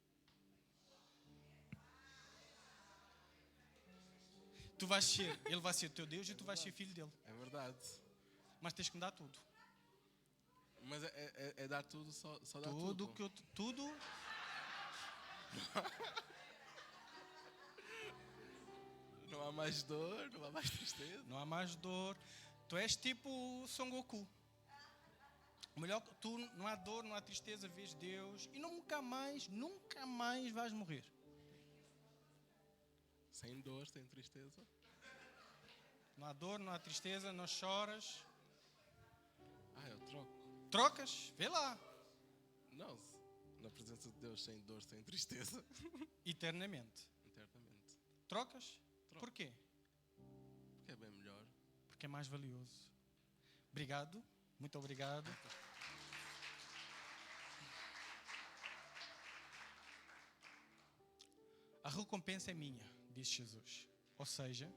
S1: Ele vai ser teu Deus e tu vais ser filho dele.
S3: É verdade.
S1: Mas tens que me dar tudo.
S3: Mas é dar tudo, só dar tudo.
S1: Tudo.
S3: Não há mais dor, não há mais tristeza.
S1: Não há mais dor. Tu és tipo Son Goku. O melhor que tu, não há dor, não há tristeza, vês Deus e nunca mais vais morrer.
S3: Sem dor, sem tristeza.
S1: Não há dor, não há tristeza, não choras.
S3: Eu troco.
S1: Trocas? Vê lá.
S3: Não, na presença de Deus, sem dor, sem tristeza.
S1: Eternamente.
S3: Internamente.
S1: Trocas?
S3: Troco.
S1: Porquê?
S3: Porque é bem melhor.
S1: Porque é mais valioso. Obrigado. Muito obrigado. A recompensa é minha, disse Jesus. Ou seja,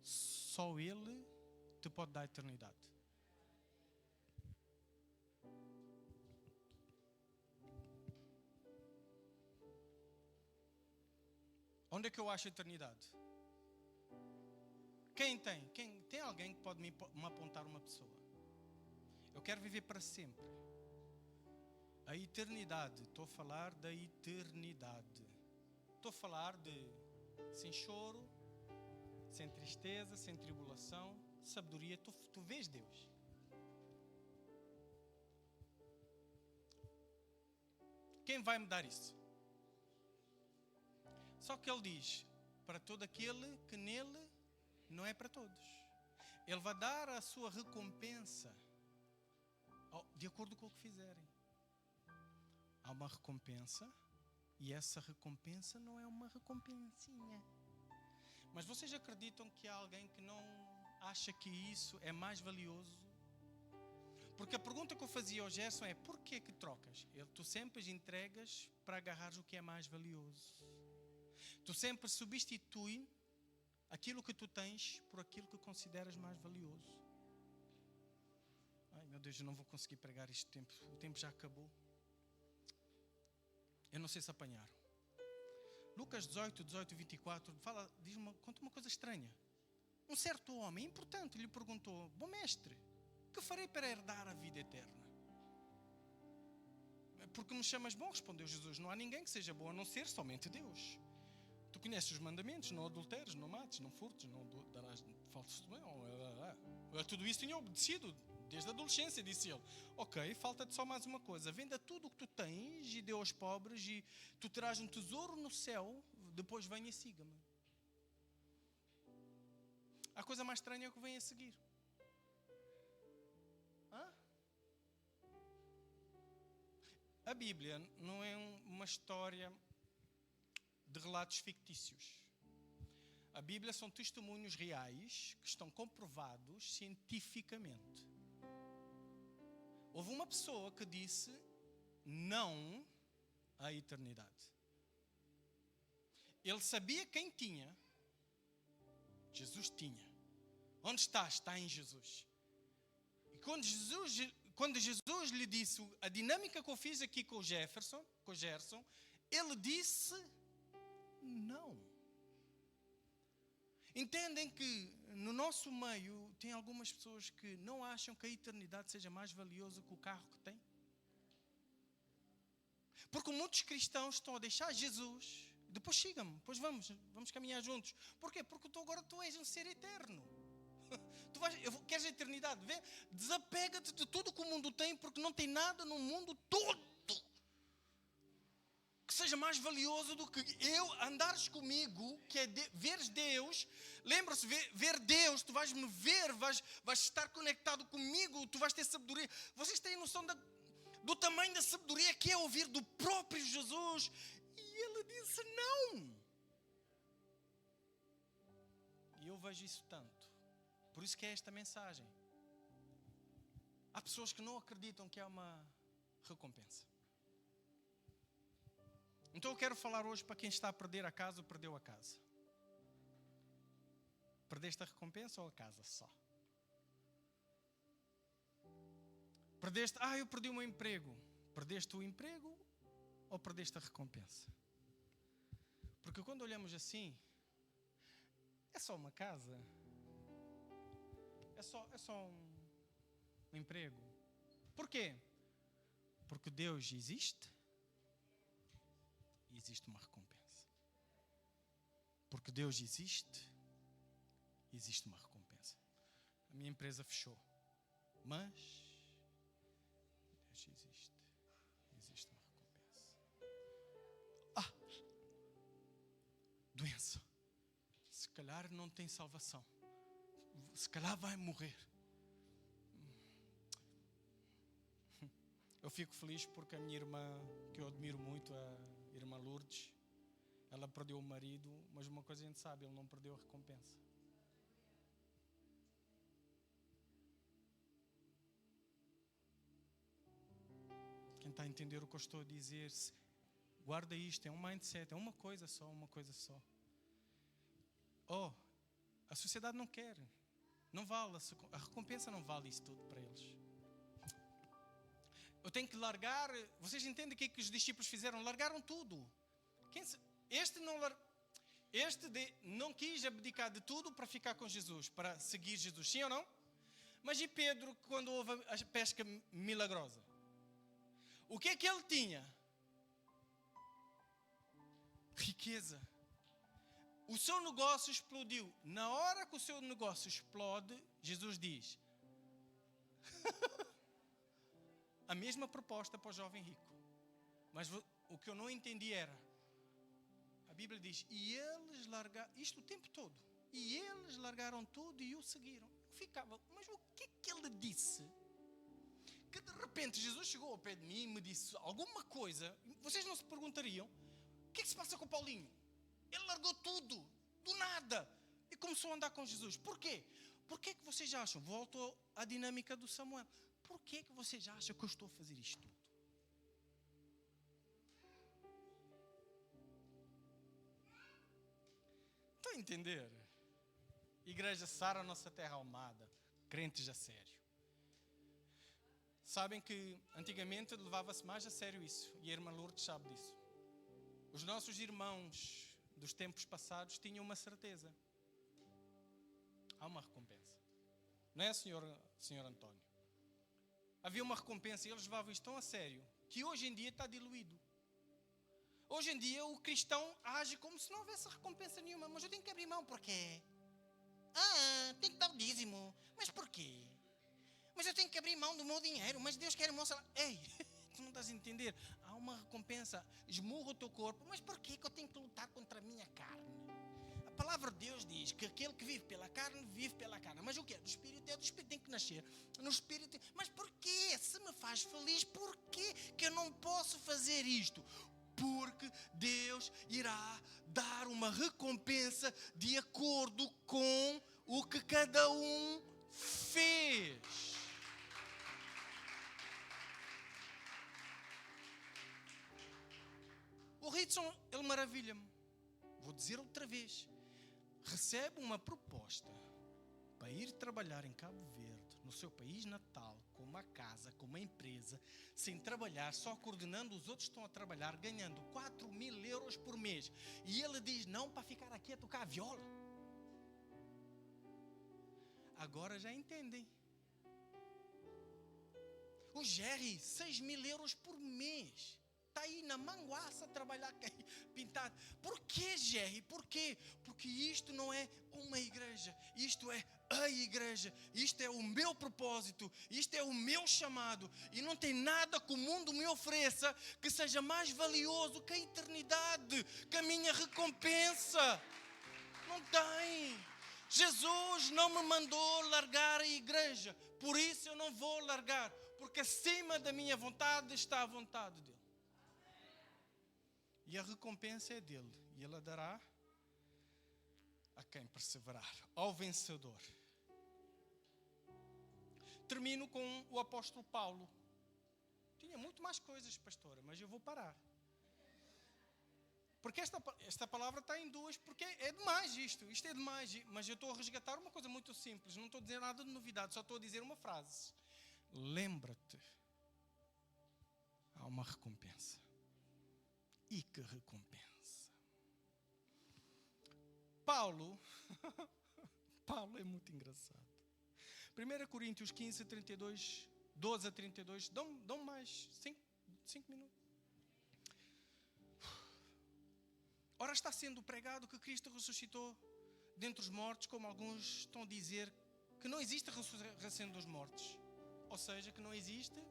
S1: só Ele te pode dar a eternidade. Onde é que eu acho a eternidade? Quem tem? Tem alguém que pode me apontar uma pessoa? Eu quero viver para sempre. A eternidade. Estou a falar da eternidade. Estou a falar de sem choro, sem tristeza, sem tribulação, sabedoria. Tu vês Deus. Quem vai me dar isso? Só que Ele diz, para todo aquele que nele não é para todos. Ele vai dar a sua recompensa de acordo com o que fizerem. Há uma recompensa e essa recompensa não é uma recompensinha. Mas vocês acreditam que há alguém que não acha que isso é mais valioso? Porque a pergunta que eu fazia ao Gerson é: porquê que trocas? Tu sempre entregas para agarrares o que é mais valioso. Tu sempre substitui aquilo que tu tens por aquilo que consideras mais valioso. Ai meu Deus, eu não vou conseguir pregar este tempo. O tempo já acabou. Eu não sei se apanharam. Lucas 18, 24 conta uma coisa estranha. Um certo homem importante lhe perguntou: bom mestre, que farei para herdar a vida eterna? Porque me chamas bom? Respondeu Jesus: não há ninguém que seja bom a não ser somente Deus. Tu conheces os mandamentos: não adulteres, não mates, não furtes, não darás falso testemunho. Tudo isso tinha obedecido desde a adolescência, disse ele. Ok, falta-te só mais uma coisa: venda tudo o que tu tens e dê aos pobres e tu terás um tesouro no céu, depois venha e siga-me. A coisa mais estranha é o que vem a seguir. A Bíblia não é uma história de relatos fictícios. A Bíblia são testemunhos reais que estão comprovados cientificamente. Houve uma pessoa que disse não à eternidade. Ele sabia quem tinha. Jesus tinha. Onde estás? Está em Jesus. E quando Jesus lhe disse a dinâmica que eu fiz aqui com o Gerson, ele disse não. Entendem que no nosso meio tem algumas pessoas que não acham que a eternidade seja mais valiosa que o carro que tem? Porque muitos cristãos estão a deixar Jesus. Depois siga-me, depois vamos caminhar juntos. Porquê? Porque agora tu és um ser eterno. Queres a eternidade? Desapega-te de tudo que o mundo tem, porque não tem nada no mundo todo que seja mais valioso do que andares comigo, que é veres Deus. Lembra-se, ver Deus, tu vais-me ver, vais estar conectado comigo, tu vais ter sabedoria. Vocês têm noção do tamanho da sabedoria que é ouvir do próprio Jesus? E ele disse não. E eu vejo isso tanto. Por isso que é esta mensagem. Há pessoas que não acreditam que há uma recompensa. Então eu quero falar hoje para quem está a perder a casa ou perdeu a casa. Perdeste a recompensa ou a casa só? Perdeste, eu perdi o meu emprego. Perdeste o emprego ou perdeste a recompensa? Porque quando olhamos assim, é só uma casa. É só um emprego. Por quê? Porque Deus existe e existe uma recompensa. Porque Deus existe e existe uma recompensa. A minha empresa fechou, mas Deus existe e existe uma recompensa. Doença. Se calhar não tem salvação. Se calhar vai morrer. Eu fico feliz porque a minha irmã, que eu admiro muito, a irmã Lourdes, ela perdeu o marido, mas uma coisa a gente sabe, ele não perdeu a recompensa. Quem está a entender o que eu estou a dizer, guarda isto, é um mindset, é uma coisa só. A sociedade não quer. Não vale, a recompensa não vale isso tudo para eles. Eu tenho que largar. Vocês entendem o que é que os discípulos fizeram? Largaram tudo. Este não quis abdicar de tudo para ficar com Jesus, para seguir Jesus, sim ou não? Mas e Pedro, quando houve a pesca milagrosa? O que é que ele tinha? Riqueza. O seu negócio explodiu. Na hora que o seu negócio explode, Jesus diz a mesma proposta para o jovem rico. Mas o que eu não entendi era, a Bíblia diz, e eles largaram, isto o tempo todo, e eles largaram tudo e o seguiram. Eu ficava, mas o que é que ele disse? Que de repente Jesus chegou ao pé de mim e me disse alguma coisa. Vocês não se perguntariam, o que é que se passa com o Paulinho? Ele largou tudo, do nada, e começou a andar com Jesus. Porquê? Porquê que vocês acham? Volto à dinâmica do Samuel. Porquê que vocês acham que eu estou a fazer isto tudo? entender? Igreja Sara, nossa terra amada, crentes a sério. Sabem que antigamente levava-se mais a sério isso, e a irmã Lourdes sabe disso. Os nossos irmãos dos tempos passados tinham uma certeza. Há uma recompensa. Não é, senhor António? Havia uma recompensa e eles levavam isto tão a sério que hoje em dia está diluído. Hoje em dia o cristão age como se não houvesse recompensa nenhuma. Mas eu tenho que abrir mão, porquê? Tenho que dar o dízimo. Mas porquê? Mas eu tenho que abrir mão do meu dinheiro. Mas Deus quer o meu salário. Ei, tu não estás a entender. Há uma recompensa. Esmurra o teu corpo. Mas porquê que eu tenho que lutar contra a minha carne? A palavra de Deus diz que aquele que vive pela carne, vive pela carne. Mas o que é? Do Espírito é do Espírito. Tem que nascer no Espírito. Mas porquê? Se me faz feliz, porquê que eu não posso fazer isto? Porque Deus irá dar uma recompensa de acordo com o que cada um fez. O Ritson, ele maravilha-me. Vou dizer outra vez. Recebe uma proposta para ir trabalhar em Cabo Verde, no seu país natal, com uma casa, com uma empresa, sem trabalhar, só coordenando os outros que estão a trabalhar, ganhando 4.000 euros por mês. E ele diz não para ficar aqui a tocar a viola. Agora já entendem. O Jerry, 6.000 euros por mês. Está aí na manguaça a trabalhar pintado. Por que, Jerry? Por quê? Porque isto não é uma igreja. Isto é a igreja. Isto é o meu propósito. Isto é o meu chamado. E não tem nada que o mundo me ofereça que seja mais valioso que a eternidade, que a minha recompensa. Não tem. Jesus não me mandou largar a igreja. Por isso eu não vou largar. Porque acima da minha vontade está a vontade dele. E a recompensa é dele. E ele a dará a quem perseverar. Ao vencedor. Termino com o apóstolo Paulo. Tinha muito mais coisas, pastora, mas eu vou parar. Porque esta palavra está em duas, porque é demais isto. Isto é demais. Mas eu estou a resgatar uma coisa muito simples. Não estou a dizer nada de novidade, só estou a dizer uma frase. Lembra-te. Há uma recompensa. E que recompensa. Paulo é muito engraçado. 1 Coríntios 15, 32, 12 a 32. Dão mais 5 minutos. Ora, está sendo pregado que Cristo ressuscitou dentre os mortos, como alguns estão a dizer que não existe ressurreição dos mortos. Ou seja, que não existe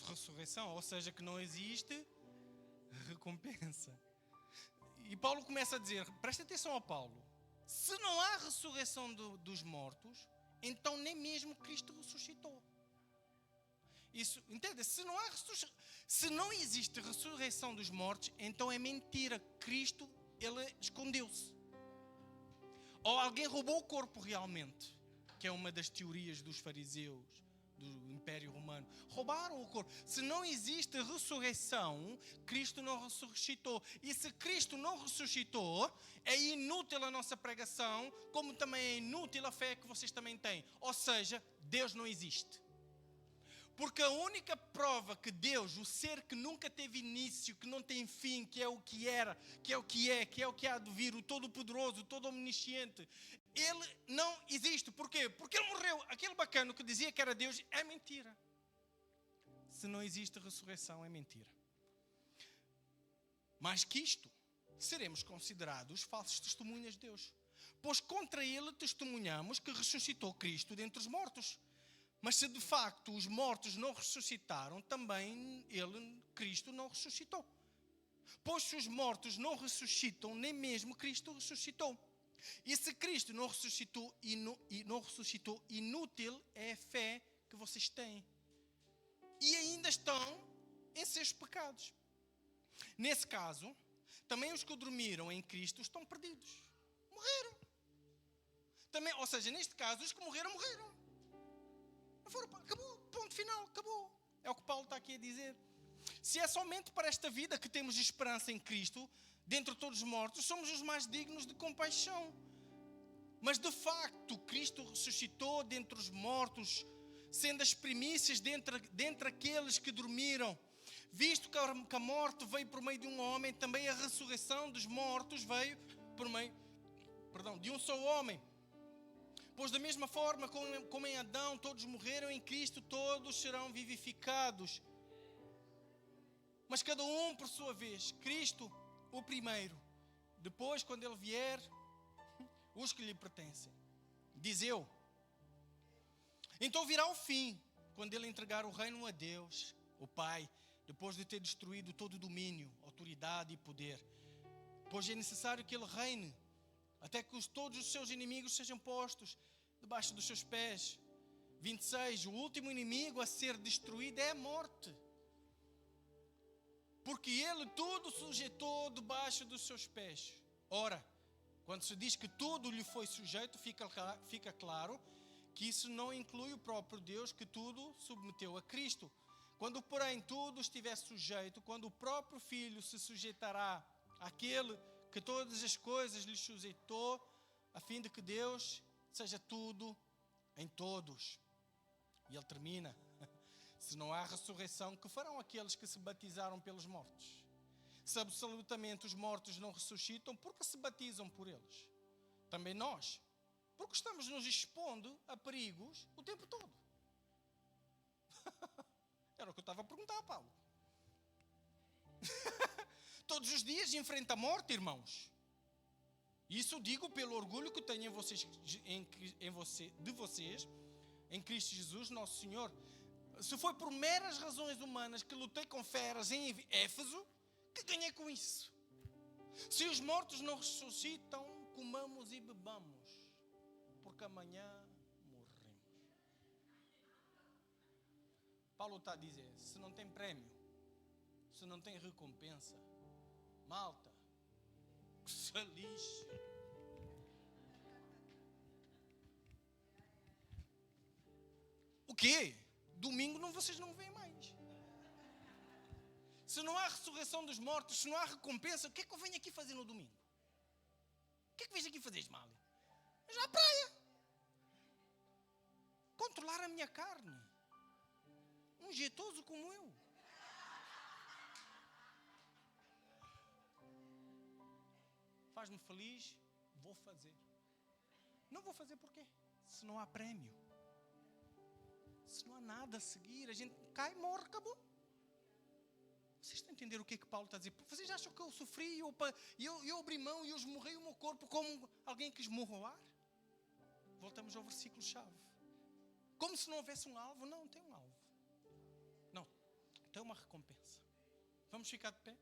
S1: ressurreição. Ou seja, que não existe recompensa. E Paulo começa a dizer, presta atenção a Paulo, se não há ressurreição dos mortos, então nem mesmo Cristo ressuscitou. Isso, entende? Se não existe ressurreição dos mortos, então é mentira. Cristo, ele escondeu-se. Ou alguém roubou o corpo realmente, que é uma das teorias dos fariseus, do Império Romano. Roubaram o corpo. Se não existe ressurreição, Cristo não ressuscitou. E se Cristo não ressuscitou, é inútil a nossa pregação, como também é inútil a fé que vocês também têm. Ou seja, Deus não existe. Porque a única prova que Deus, o ser que nunca teve início, que não tem fim, que é o que era, que é o que é, que é o que há de vir, o Todo-Poderoso, o Todo-Omnisciente, ele não existe. Porquê? Porque ele morreu. Aquele bacano que dizia que era Deus é mentira. Se não existe ressurreição, é mentira. Mais que isto, seremos considerados falsos testemunhas de Deus. Pois contra ele testemunhamos que ressuscitou Cristo dentre os mortos. Mas se de facto os mortos não ressuscitaram, também Cristo não ressuscitou. Pois se os mortos não ressuscitam, nem mesmo Cristo ressuscitou. E se Cristo não ressuscitou, inútil é a fé que vocês têm. E ainda estão em seus pecados. Nesse caso, também os que dormiram em Cristo estão perdidos. Morreram. Também, ou seja, neste caso, os que morreram. Acabou, ponto final, acabou. É o que Paulo está aqui a dizer. Se é somente para esta vida que temos esperança em Cristo, dentre todos os mortos, somos os mais dignos de compaixão. Mas de facto, Cristo ressuscitou dentre os mortos, sendo as primícias dentre aqueles que dormiram. Visto que a morte veio por meio de um homem, também a ressurreição dos mortos veio por meio, de um só homem. Pois da mesma forma como em Adão todos morreram, em Cristo todos serão vivificados. Mas cada um por sua vez. Cristo o primeiro. Depois, quando Ele vier, os que lhe pertencem. Diz eu. Então virá o fim, quando Ele entregar o reino a Deus, o Pai, depois de ter destruído todo o domínio, autoridade e poder. Pois é necessário que Ele reine, até que todos os seus inimigos sejam postos debaixo dos seus pés. 26. O último inimigo a ser destruído é a morte. Porque Ele tudo sujeitou debaixo dos seus pés. Ora, quando se diz que tudo lhe foi sujeito, fica claro que isso não inclui o próprio Deus, que tudo submeteu a Cristo. Quando, porém, tudo estiver sujeito, quando o próprio Filho se sujeitará àquele que todas as coisas lhe sujeitou, a fim de que Deus seja tudo em todos. E ele termina. Se não há ressurreição, que farão aqueles que se batizaram pelos mortos? Se absolutamente os mortos não ressuscitam, porque se batizam por eles? Também nós, porque estamos nos expondo a perigos o tempo todo. Era o que eu estava a perguntar a Paulo. Todos os dias enfrenta a morte, irmãos. Isso digo pelo orgulho que tenho de vocês, em Cristo Jesus, nosso Senhor. Se foi por meras razões humanas que lutei com feras em Éfeso, que ganhei com isso? Se os mortos não ressuscitam, comamos e bebamos, porque amanhã morremos. Paulo está a dizer, se não tem prémio, se não tem recompensa, malta, que se lixe. O quê? Domingo vocês não vêm mais. Se não há ressurreição dos mortos, se não há recompensa, o que é que eu venho aqui fazer no domingo? O que é que vens aqui fazer, Ismael? Já à praia. Controlar a minha carne. Um jeitoso como eu. Faz-me feliz, vou fazer. Não vou fazer por quê? Se não há prémio. Se não há nada a seguir, a gente cai, morre, acabou. Vocês estão a entender o que é que Paulo está a dizer? Vocês acham que eu sofri, eu abri mão e eu esmurrei o meu corpo como alguém que esmurra o ar? Voltamos ao versículo-chave. Como se não houvesse um alvo? Não, tem um alvo. Não, tem uma recompensa. Vamos ficar de pé?